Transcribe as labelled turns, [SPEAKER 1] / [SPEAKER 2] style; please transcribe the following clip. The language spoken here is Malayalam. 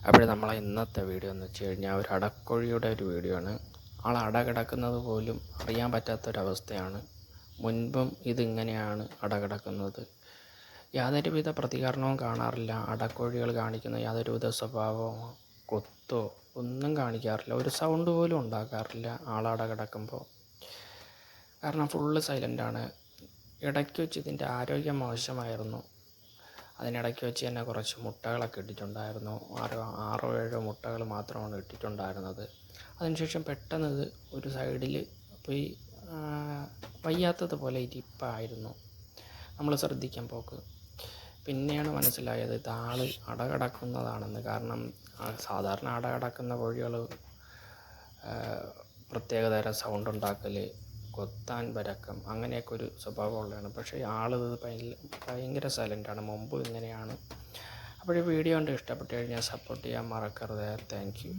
[SPEAKER 1] അപ്പോൾ നമ്മളെ ഇന്നത്തെ വീഡിയോ എന്ന് വെച്ച് കഴിഞ്ഞാൽ ഒരു അടക്കോഴിയുടെ ഒരു വീഡിയോ ആണ്. ആൾ അട കിടക്കുന്നത് പോലും അറിയാൻ പറ്റാത്തൊരവസ്ഥയാണ്. മുൻപും ഇതിങ്ങനെയാണ് അട കിടക്കുന്നത്. യാതൊരുവിധ പ്രതികരണവും കാണാറില്ല. അടക്കോഴികൾ കാണിക്കുന്ന യാതൊരുവിധ സ്വഭാവമോ കൊത്തോ ഒന്നും കാണിക്കാറില്ല. ഒരു സൗണ്ട് പോലും ഉണ്ടാക്കാറില്ല ആളട കിടക്കുമ്പോൾ. കാരണം ഫുള്ള് സൈലൻ്റാണ്. ഇടയ്ക്ക് വെച്ച് ഇതിൻ്റെ ആരോഗ്യം മോശമായിരുന്നു. അതിനിടയ്ക്ക് വെച്ച് തന്നെ കുറച്ച് മുട്ടകളൊക്കെ ഇട്ടിട്ടുണ്ടായിരുന്നു. ആറോ ഏഴോ മുട്ടകൾ മാത്രമാണ് ഇട്ടിട്ടുണ്ടായിരുന്നത്. അതിനുശേഷം പെട്ടെന്ന് ഇത് ഒരു സൈഡിൽ പോയി വയ്യാത്തതുപോലെ ഇരിപ്പായിരുന്നു. നമ്മൾ ശ്രദ്ധിക്കാൻ പോക്ക് പിന്നെയാണ് മനസ്സിലായത് ഇത് ആൾ അട കിടക്കുന്നതാണെന്ന്. കാരണം സാധാരണ അട കിടക്കുന്ന കോഴികൾ പ്രത്യേകതരം സൗണ്ട് ഉണ്ടാക്കൽ, കൊത്താൻ പരക്കം, അങ്ങനെയൊക്കെ ഒരു സ്വഭാവമുള്ളതാണ്. പക്ഷേ ആളിത് ഭയങ്കര സൈലൻ്റാണ്. മുമ്പും ഇങ്ങനെയാണ്. അപ്പോൾ ഈ വീഡിയോ കണ്ട് ഇഷ്ടപ്പെട്ട് കഴിഞ്ഞാൽ സപ്പോർട്ട് ചെയ്യാൻ മറക്കരുത്. Thank you.